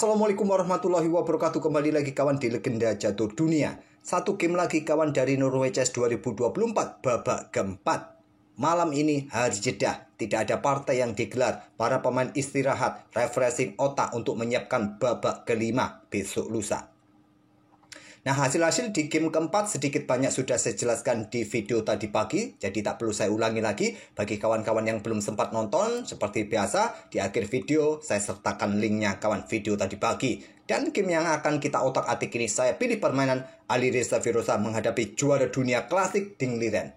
Assalamualaikum warahmatullahi wabarakatuh. Kembali lagi kawan di Legenda Catur Dunia. Satu game lagi kawan dari Norway Chess 2024 babak keempat. Malam ini hari jeda, tidak ada partai yang digelar. Para pemain istirahat, refreshing otak untuk menyiapkan babak kelima besok lusa. Nah, hasil-hasil di game keempat sedikit banyak sudah saya jelaskan di video tadi pagi, jadi tak perlu saya ulangi lagi. Bagi kawan-kawan yang belum sempat nonton, seperti biasa, di akhir video saya sertakan linknya kawan video tadi pagi. Dan game yang akan kita otak-atik ini saya pilih permainan Alireza Firoza menghadapi juara dunia klasik Ding Liren.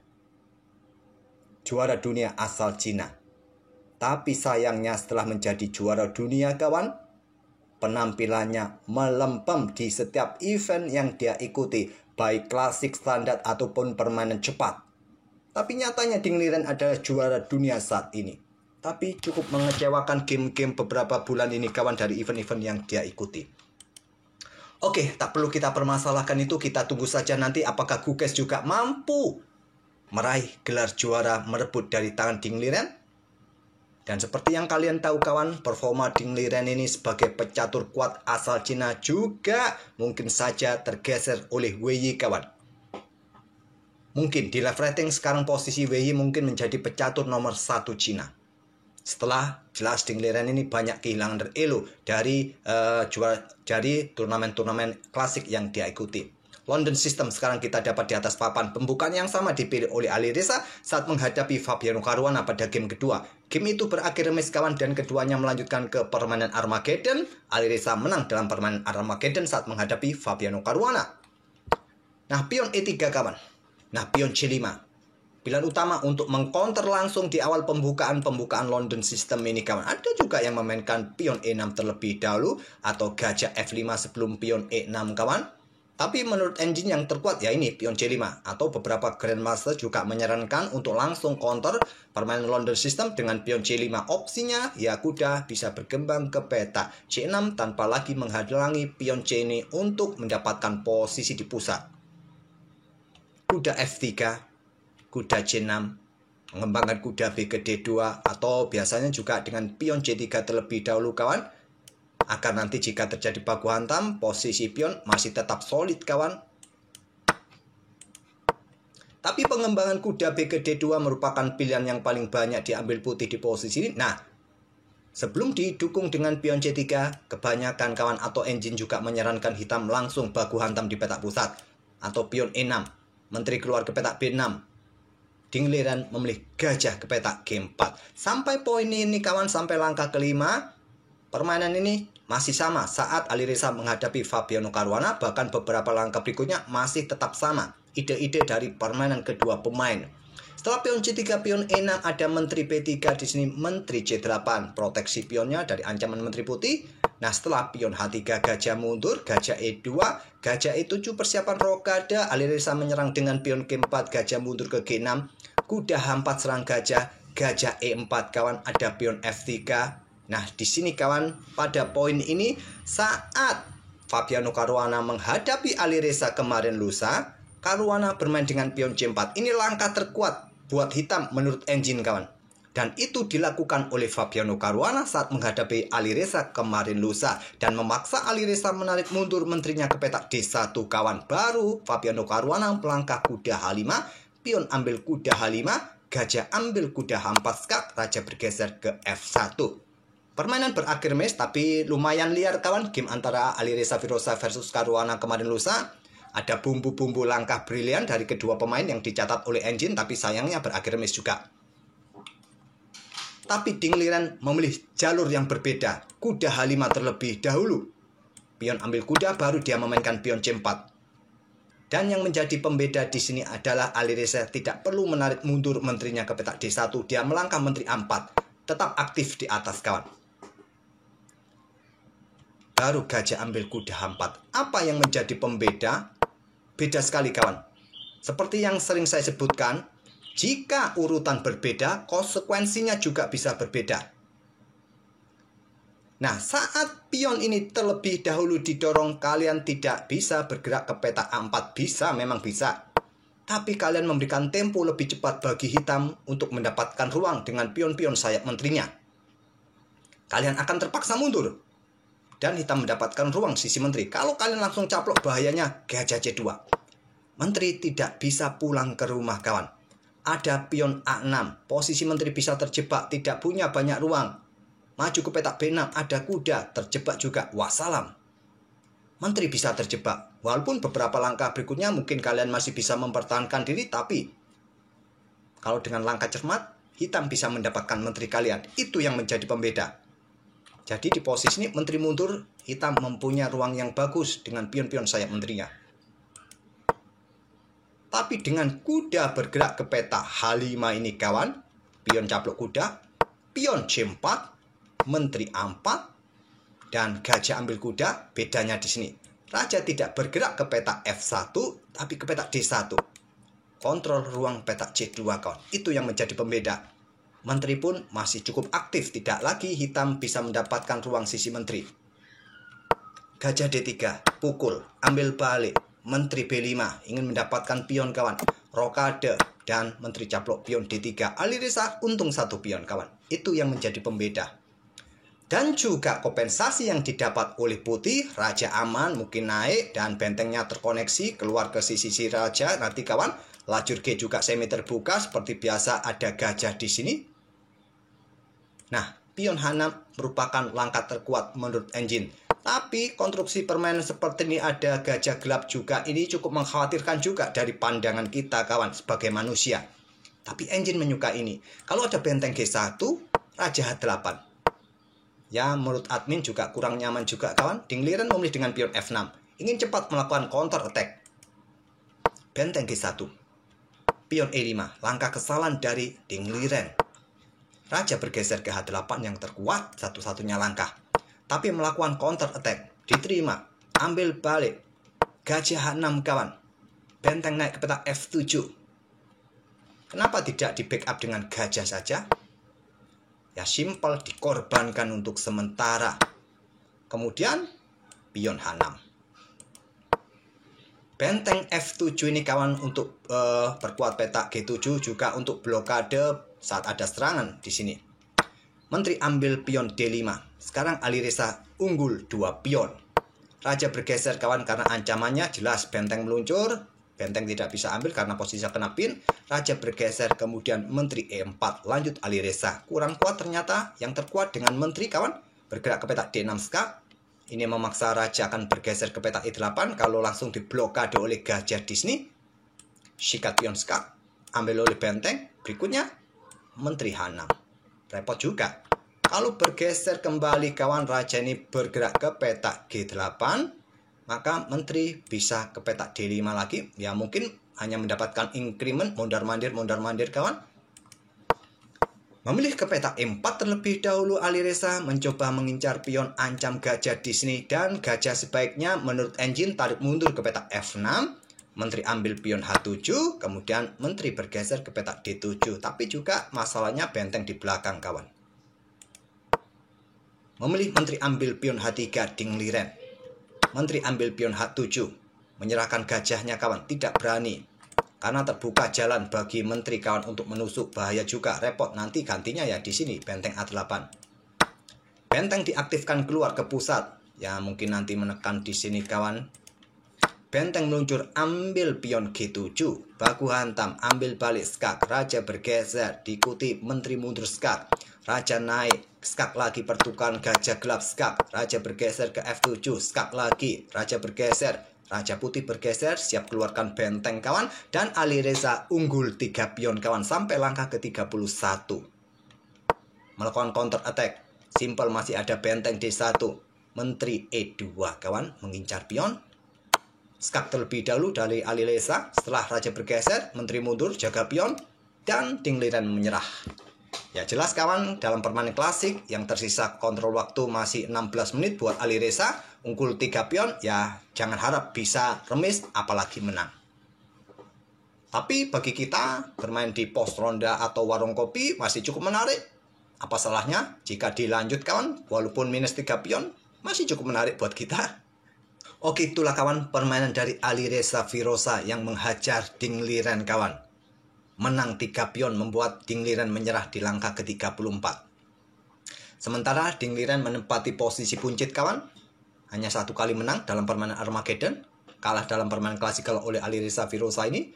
Juara dunia asal Cina. Tapi sayangnya setelah menjadi juara dunia kawan, penampilannya melempem di setiap event yang dia ikuti, baik klasik, standar, ataupun permainan cepat. Tapi nyatanya Ding Liren adalah juara dunia saat ini. Tapi cukup mengecewakan game-game beberapa bulan ini kawan dari event-event yang dia ikuti. Oke, tak perlu kita permasalahkan itu, kita tunggu saja nanti apakah Gukes juga mampu meraih gelar juara merebut dari tangan Ding Liren. Dan seperti yang kalian tahu kawan, performa Ding Liren ini sebagai pecatur kuat asal Cina juga mungkin saja tergeser oleh Wei Yi kawan. Mungkin di live rating sekarang posisi Wei Yi mungkin menjadi pecatur nomor 1 Cina. Setelah jelas Ding Liren ini banyak kehilangan elo dari turnamen-turnamen klasik yang dia ikuti. London System sekarang kita dapat di atas papan. Pembukaan yang sama dipilih oleh Alireza saat menghadapi Fabiano Caruana pada game kedua. Game itu berakhir remis kawan dan keduanya melanjutkan ke permainan Armageddon. Alireza menang dalam permainan Armageddon saat menghadapi Fabiano Caruana. Nah, pion E3 kawan. Nah, pion C5. Pilihan utama untuk mengcounter langsung di awal pembukaan London System ini kawan. Ada juga yang memainkan pion E6 terlebih dahulu atau gajah F5 sebelum pion E6 kawan. Tapi menurut engine yang terkuat ya ini pion C5 atau beberapa Grandmaster juga menyarankan untuk langsung counter permainan London System dengan pion C5. Opsinya ya kuda bisa berkembang ke peta C6 tanpa lagi menghalangi pion C ini untuk mendapatkan posisi di pusat. Kuda F3, kuda C6, mengembangkan kuda B ke D2 atau biasanya juga dengan pion C3 terlebih dahulu kawan. Agar nanti jika terjadi baku hantam, posisi pion masih tetap solid kawan. Tapi pengembangan kuda B ke D2 merupakan pilihan yang paling banyak diambil putih di posisi ini. Nah, sebelum didukung dengan pion C3, kebanyakan kawan atau engine juga menyarankan hitam langsung baku hantam di petak pusat. Atau pion E6, menteri keluar ke petak B6. Ding Liren memilih gajah ke petak G4. Sampai poin ini kawan, sampai langkah kelima, permainan ini masih sama saat Alireza menghadapi Fabiano Caruana, bahkan beberapa langkah berikutnya masih tetap sama. Ide-ide dari permainan kedua pemain. Setelah pion C3, pion E6 ada menteri B3 di sini, menteri C8, proteksi pionnya dari ancaman menteri putih. Nah, setelah pion H3 gajah mundur, gajah E2, gajah E7 persiapan rokada, Alireza menyerang dengan pion G4, gajah mundur ke G6, kuda H4 serang gajah, gajah E4 kawan, ada pion F3. Nah, di sini kawan, pada poin ini saat Fabiano Caruana menghadapi Alireza kemarin lusa, Caruana bermain dengan pion C4. Ini langkah terkuat buat hitam menurut engine kawan. Dan itu dilakukan oleh Fabiano Caruana saat menghadapi Alireza kemarin lusa dan memaksa Alireza menarik mundur menterinya ke petak D1 kawan. Baru Fabiano Caruana melangkah kuda H5, pion ambil kuda H5, gajah ambil kuda H4 skak, raja bergeser ke F1. Permainan berakhir match tapi lumayan liar kawan. Game antara Alireza Firoza versus Caruana kemarin lusa. Ada bumbu-bumbu langkah brilian dari kedua pemain yang dicatat oleh engine, tapi sayangnya berakhir match juga. Tapi Ding Liren memilih jalur yang berbeda. Kuda H5 terlebih dahulu. Pion ambil kuda baru dia memainkan pion C4. Dan yang menjadi pembeda di sini adalah Alireza tidak perlu menarik mundur menterinya ke petak D1. Dia melangkah menteri A4. Tetap aktif di atas kawan. Baru gajah ambil kuda H4. Apa yang menjadi pembeda? Beda sekali kawan. Seperti yang sering saya sebutkan, jika urutan berbeda, konsekuensinya juga bisa berbeda. Nah, saat pion ini terlebih dahulu didorong, kalian tidak bisa bergerak ke petak A4. Bisa, memang bisa. Tapi kalian memberikan tempo lebih cepat bagi hitam untuk mendapatkan ruang dengan pion-pion sayap menterinya. Kalian akan terpaksa mundur. dan hitam mendapatkan ruang sisi menteri. Kalau kalian langsung caplok, bahayanya gajah C2. Menteri tidak bisa pulang ke rumah, kawan. Ada pion A6, posisi menteri bisa terjebak, tidak punya banyak ruang. Maju ke petak B6, ada kuda, terjebak juga, wassalam. Menteri bisa terjebak. Walaupun beberapa langkah berikutnya mungkin kalian masih bisa mempertahankan diri, tapi kalau dengan langkah cermat, hitam bisa mendapatkan menteri kalian. Itu yang menjadi pembeda. Jadi di posisi ini menteri mundur, hitam mempunyai ruang yang bagus dengan pion-pion sayap menterinya. Tapi dengan kuda bergerak ke peta H5 ini, kawan, pion caplok kuda, pion C4, menteri A4, dan gajah ambil kuda. Bedanya di sini, raja tidak bergerak ke peta F1, tapi ke peta D1. Kontrol ruang peta C2, kawan. Itu yang menjadi pembeda. Menteri pun masih cukup aktif, tidak lagi hitam bisa mendapatkan ruang sisi menteri. Gajah D3, pukul, ambil balik, menteri B5, ingin mendapatkan pion, kawan. Rokade, dan menteri caplok pion D3. Alireza untung 1 pion, kawan. Itu yang menjadi pembeda. Dan juga kompensasi yang didapat oleh putih, raja aman, mungkin naik, dan bentengnya terkoneksi, keluar ke sisi raja, nanti kawan. Lajur G juga semi terbuka, seperti biasa ada gajah di sini. Nah, pion H6 merupakan langkah terkuat menurut engine. Tapi konstruksi permainan seperti ini ada gajah gelap juga. Ini cukup mengkhawatirkan juga dari pandangan kita, kawan, sebagai manusia. Tapi engine menyukai ini. Kalau ada benteng G1, raja H8. Ya, menurut admin juga kurang nyaman juga, kawan. Dingliren memilih dengan pion F6. Ingin cepat melakukan counter attack. Benteng G1. Pion E5. Langkah kesalahan dari Dingliren. Raja bergeser ke H8 yang terkuat, satu-satunya langkah. Tapi melakukan counter attack, diterima, ambil balik. Gajah H6, kawan. Benteng naik ke peta F7. Kenapa tidak di backup dengan gajah saja? Ya simpel, dikorbankan untuk sementara. Kemudian, pion H6. Benteng F7 ini, kawan, untuk perkuat peta G7, juga untuk blokade saat ada serangan di sini. Menteri ambil pion D5. Sekarang Alireza unggul 2 pion. Raja bergeser, kawan, karena ancamannya jelas. Benteng meluncur, benteng tidak bisa ambil karena posisinya kena pin. Raja bergeser, kemudian menteri E4. Lanjut Alireza. Kurang kuat ternyata. Yang terkuat dengan menteri, kawan, bergerak ke peta D6 skak. Ini memaksa raja akan bergeser ke peta E8. Kalau langsung diblokade oleh gajah di sini, sikat pion skak, ambil oleh benteng. Berikutnya menteri H6. Repot juga. Kalau bergeser kembali, kawan, raja ini bergerak ke peta G8, maka menteri bisa ke peta D5 lagi. Ya mungkin hanya mendapatkan increment, mondar-mandir, kawan. Memilih ke peta E4 terlebih dahulu, Alireza mencoba mengincar pion ancam gajah di sini. Dan gajah sebaiknya menurut engine tarik mundur ke peta F6. Menteri ambil pion H7, kemudian menteri bergeser ke peta D7. Tapi juga masalahnya benteng di belakang, kawan. Memilih menteri ambil pion H3, Dingliren. Menteri ambil pion H7, menyerahkan gajahnya, kawan. Tidak berani, karena terbuka jalan bagi menteri, kawan, untuk menusuk. Bahaya juga, repot. Nanti gantinya ya di sini, benteng A8. Benteng diaktifkan keluar ke pusat. Ya mungkin nanti menekan di sini, kawan. Benteng meluncur, ambil pion G7. Baku hantam, ambil balik skak. Raja bergeser, diikuti menteri mundur skak. Raja naik, skak lagi, pertukaran gajah gelap skak. Raja bergeser ke F7, skak lagi. Raja bergeser, raja putih bergeser, siap keluarkan benteng, kawan. Dan Alireza unggul 3 pion, kawan, sampai langkah ke-31. Melakukan counter attack. Simple, masih ada benteng D1. Menteri E2, kawan, mengincar pion. Skak terlebih dahulu dari Alireza. Setelah raja bergeser, menteri mundur, jaga pion, dan Dingliren menyerah. Ya jelas, kawan, dalam permainan klasik yang tersisa kontrol waktu masih 16 menit buat Alireza. Unggul 3 pion, ya jangan harap bisa remis, apalagi menang. Tapi bagi kita, bermain di pos ronda atau warung kopi masih cukup menarik. Apa salahnya jika dilanjut, kawan, walaupun minus 3 pion, masih cukup menarik buat kita. Oke, itulah, kawan, permainan dari Alireza Firoza yang menghajar Dingliren, kawan. Menang 3 pion membuat Dingliren menyerah di langkah ke-34. Sementara Dingliren menempati posisi buncit, kawan. hanya 1 kali menang dalam permainan Armageddon, kalah dalam permainan klasikal oleh Alireza Firoza ini,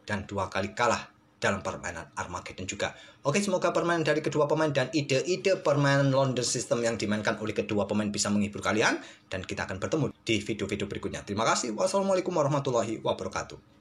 dan 2 kali kalah dalam permainan Armageddon juga. Oke, semoga permainan dari kedua pemain dan ide-ide permainan London System yang dimainkan oleh kedua pemain bisa menghibur kalian, dan kita akan bertemu di video-video berikutnya. Terima kasih. Wassalamualaikum warahmatullahi wabarakatuh.